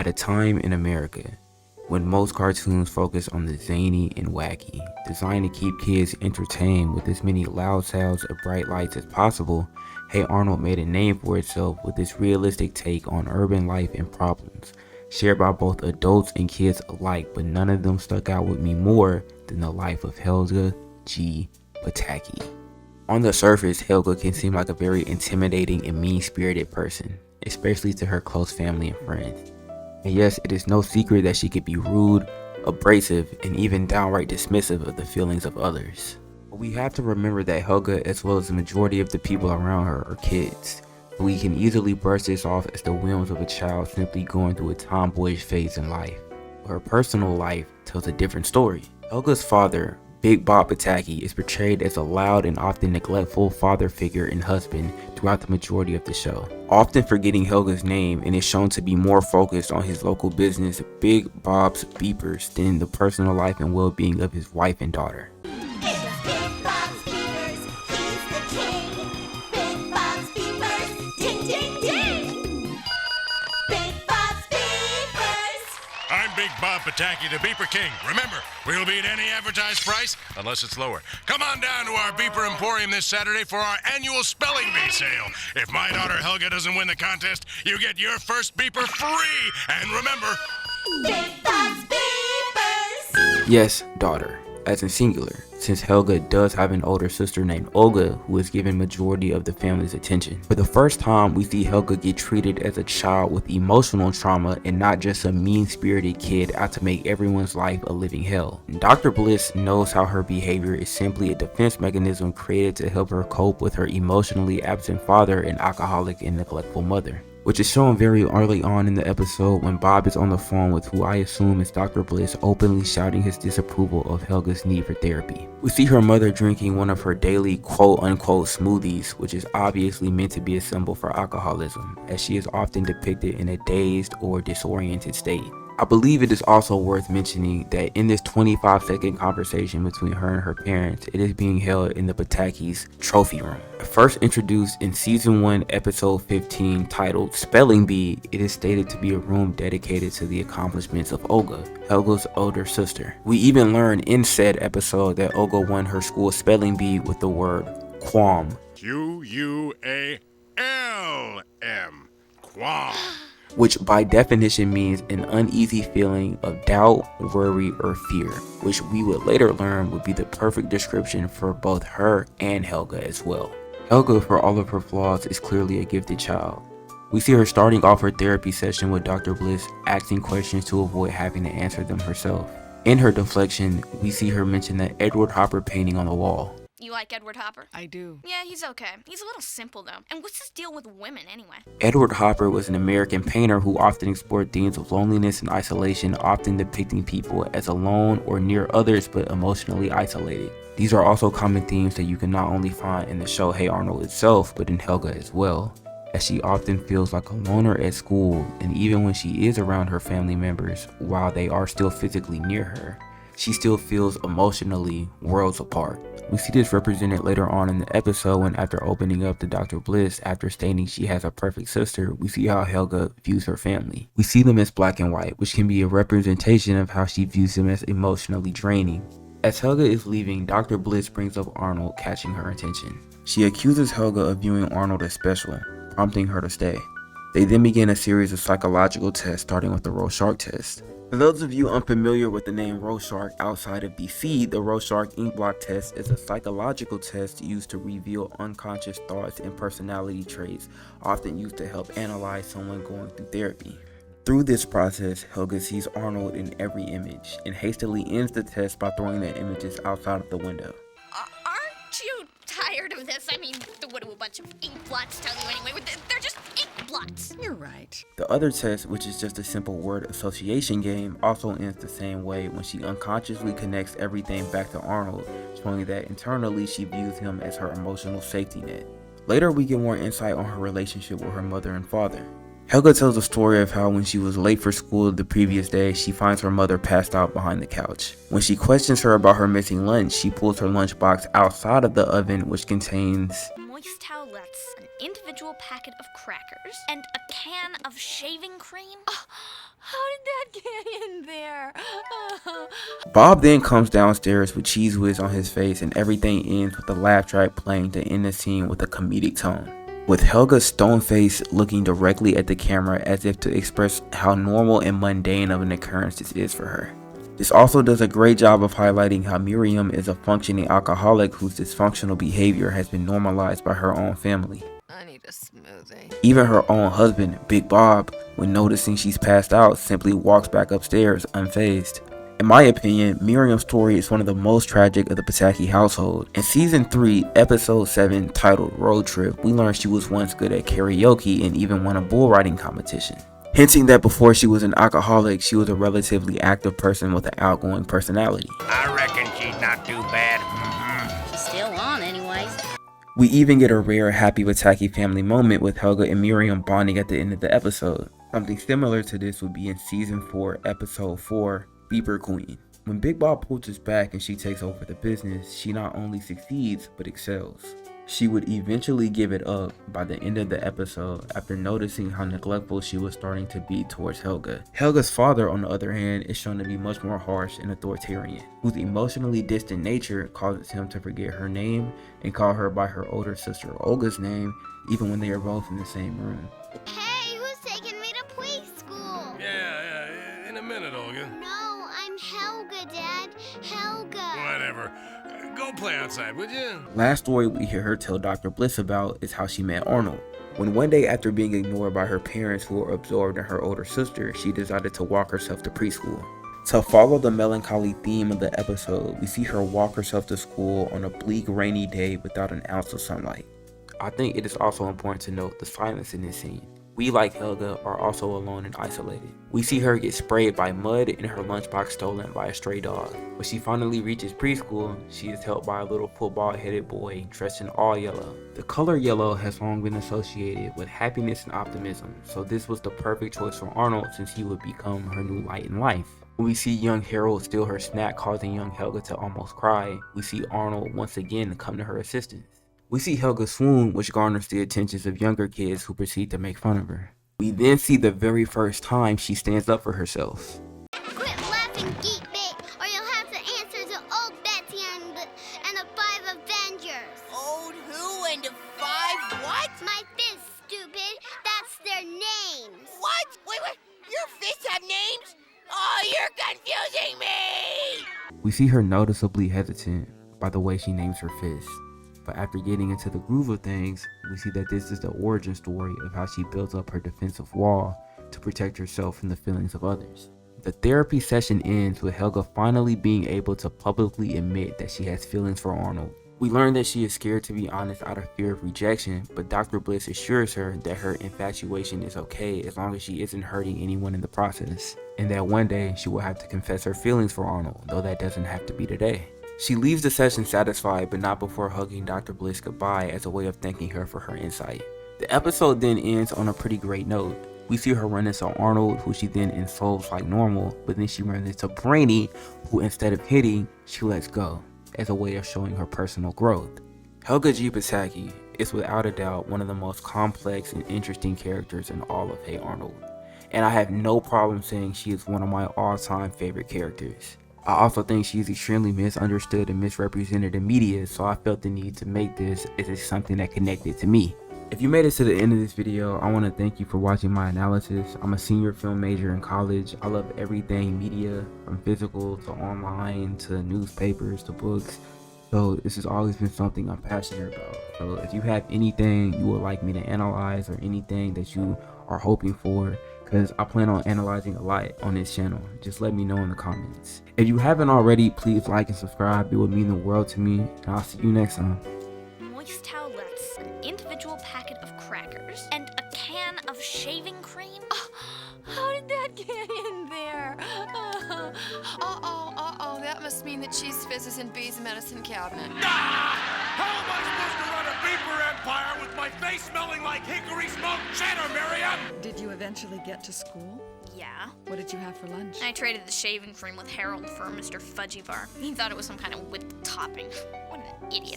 At a time in America when most cartoons focus on the zany and wacky, designed to keep kids entertained with as many loud sounds and bright lights as possible, Hey Arnold made a name for itself with its realistic take on urban life and problems, shared by both adults and kids alike, but none of them stuck out with me more than the life of Helga G. Pataki. On the surface, Helga can seem like a very intimidating and mean-spirited person, especially to her close family and friends. And yes, it is no secret that she could be rude, abrasive, and even downright dismissive of the feelings of others. But we have to remember that Helga, as well as the majority of the people around her, are kids. We can easily brush this off as the whims of a child simply going through a tomboyish phase in life. Her personal life tells a different story. Helga's father, Big Bob Pataki, is portrayed as a loud and often neglectful father figure and husband throughout the majority of the show, often forgetting Helga's name, and is shown to be more focused on his local business, Big Bob's Beepers, than the personal life and well-being of his wife and daughter. It's Big Bob's Beepers, he's the king. Big Bob's Beepers, ding ding ding. Big Bob's Beepers. I'm Big Bob Pataki, the Beeper King. Remember, we'll beat any advertised price unless it's lower. Come on down to our Beeper Emporium this Saturday for our annual spelling bee sale. If my daughter Helga doesn't win the contest, you get your first beeper free. And remember, Big Bob's Beepers. Yes, daughter, as in singular, since Helga does have an older sister named Olga who is given majority of the family's attention. For the first time, we see Helga get treated as a child with emotional trauma and not just a mean-spirited kid out to make everyone's life a living hell. Dr. Bliss knows how her behavior is simply a defense mechanism created to help her cope with her emotionally absent father and alcoholic and neglectful mother, which is shown very early on in the episode when Bob is on the phone with who I assume is Dr. Bliss, openly shouting his disapproval of Helga's need for therapy. We see her mother drinking one of her daily quote-unquote smoothies, which is obviously meant to be a symbol for alcoholism, as she is often depicted in a dazed or disoriented state. I believe it is also worth mentioning that in this 25-second conversation between her and her parents, it is being held in the Pataki's trophy room. First introduced in season 1 episode 15 titled Spelling Bee, it is stated to be a room dedicated to the accomplishments of Olga, Helga's older sister. We even learn in said episode that Olga won her school spelling bee with the word qualm, Qualm. Qualm. which by definition means an uneasy feeling of doubt, worry, or fear, which we would later learn would be the perfect description for both her and Helga as well. Helga, for all of her flaws, is clearly a gifted child. We see her starting off her therapy session with Dr. Bliss, asking questions to avoid having to answer them herself. In her deflection, we see her mention that Edward Hopper painting on the wall. You like Edward Hopper? I do. Yeah, he's okay. He's a little simple, though. And what's his deal with women, anyway? Edward Hopper was an American painter who often explored themes of loneliness and isolation, often depicting people as alone or near others but emotionally isolated. These are also common themes that you can not only find in the show Hey Arnold itself, but in Helga as well, as she often feels like a loner at school, and even when she is around her family members, while they are still physically near her, she still feels emotionally worlds apart. We see this represented later on in the episode when, after opening up to Dr. Bliss after stating she has a perfect sister, we see how Helga views her family. We see them as black and white, which can be a representation of how she views them as emotionally draining. As Helga is leaving, Dr. Bliss brings up Arnold, catching her attention. She accuses Helga of viewing Arnold as special, prompting her to stay. They then begin a series of psychological tests, starting with the Rorschach test. For those of you unfamiliar with the name Rorschach outside of DC, the Rorschach Inkblot test is a psychological test used to reveal unconscious thoughts and personality traits, often used to help analyze someone going through therapy. Through this process, Helga sees Arnold in every image, and hastily ends the test by throwing the images outside of the window. Aren't you tired of this? I mean, what do a bunch of ink blots tell you anyway? They're just ink blots. You're right. The other test, which is just a simple word association game, also ends the same way when she unconsciously connects everything back to Arnold, showing that internally she views him as her emotional safety net. Later, we get more insight on her relationship with her mother and father. Helga tells a story of how when she was late for school the previous day, she finds her mother passed out behind the couch. When she questions her about her missing lunch, she pulls her lunchbox outside of the oven, which contains Moist towelettes, an individual packet of crackers, and a can of shaving cream. Bob then comes downstairs with Cheese Whiz on his face, and everything ends with the laugh track playing to end the scene with a comedic tone, with Helga's stone face looking directly at the camera as if to express how normal and mundane of an occurrence this is for her. This also does a great job of highlighting how Miriam is a functioning alcoholic whose dysfunctional behavior has been normalized by her own family. I need a smoothie. Even her own husband, Big Bob, when noticing she's passed out, simply walks back upstairs unfazed. In my opinion, Miriam's story is one of the most tragic of the Pataki household. In season 3, episode 7, titled Road Trip, we learned she was once good at karaoke and even won a bull riding competition, hinting that before she was an alcoholic, she was a relatively active person with an outgoing personality. I reckon she's not too bad. She's still on anyways. We even get a rare happy Pataki family moment with Helga and Miriam bonding at the end of the episode. Something similar to this would be in season 4, episode 4, Beeper Queen. When Big Bob pulls his back and she takes over the business, she not only succeeds but excels. She would eventually give it up by the end of the episode after noticing how neglectful she was starting to be towards Helga. Helga's father, on the other hand, is shown to be much more harsh and authoritarian, whose emotionally distant nature causes him to forget her name and call her by her older sister Olga's name, even when they are both in the same room. Hey, who's taking me to preschool? Yeah, in a minute, Olga. No, I'm Helga, Dad. Helga. Whatever. Go play outside, would you? Last story we hear her tell Dr. Bliss about is how she met Arnold. When one day, after being ignored by her parents who were absorbed in her older sister, she decided to walk herself to preschool. To follow the melancholy theme of the episode, we see her walk herself to school on a bleak, rainy day without an ounce of sunlight. I think it is also important to note the silence in this scene. We, like Helga, are also alone and isolated. We see her get sprayed by mud and her lunchbox stolen by a stray dog. When she finally reaches preschool, she is helped by a little football-headed boy dressed in all yellow. The color yellow has long been associated with happiness and optimism, so this was the perfect choice for Arnold since he would become her new light in life. When we see young Harold steal her snack, causing young Helga to almost cry, we see Arnold once again come to her assistance. We see Helga swoon, which garners the attentions of younger kids who proceed to make fun of her. We then see the very first time she stands up for herself. Quit laughing, geek bait, or you'll have to answer to old Betsy and the 5 Avengers. Old who and the 5 what? My fists, stupid. That's their names. What? Wait, your fists have names? Oh, you're confusing me! We see her noticeably hesitant by the way she names her fists. But after getting into the groove of things, we see that this is the origin story of how she builds up her defensive wall to protect herself from the feelings of others. The therapy session ends with Helga finally being able to publicly admit that she has feelings for Arnold. We learn that she is scared to be honest out of fear of rejection, but Dr. Bliss assures her that her infatuation is okay as long as she isn't hurting anyone in the process, and that one day she will have to confess her feelings for Arnold, though that doesn't have to be today. She leaves the session satisfied, but not before hugging Dr. Bliss goodbye as a way of thanking her for her insight. The episode then ends on a pretty great note. We see her run into Arnold, who she then insults like normal, but then she runs into Brainy, who instead of hitting, she lets go, as a way of showing her personal growth. Helga G. Pataki is without a doubt one of the most complex and interesting characters in all of Hey Arnold, and I have no problem saying she is one of my all-time favorite characters. I also think she is extremely misunderstood and misrepresented in media, so I felt the need to make this as it's something that connected to me. If you made it to the end of this video, I want to thank you for watching my analysis. I'm a senior film major in college. I love everything media, from physical to online to newspapers to books. So this has always been something I'm passionate about. So if you have anything you would like me to analyze or anything that you are hoping for, because I plan on analyzing a lot on this channel, just let me know in the comments. If you haven't already, please like and subscribe. It would mean the world to me, and I'll see you next time. Moist towelettes, an individual packet of crackers, and a can of shaving cream. How did that get in there? That must mean that Cheese Fizz is in B's medicine cabinet. How am I supposed to run a beeper empire with my face smelling like hickory smoked cheddar, Miriam? Did you eventually get to school? Yeah. What did you have for lunch? I traded the shaving cream with Harold for Mr. Fudgy Bar. He thought it was some kind of whipped topping. What an idiot.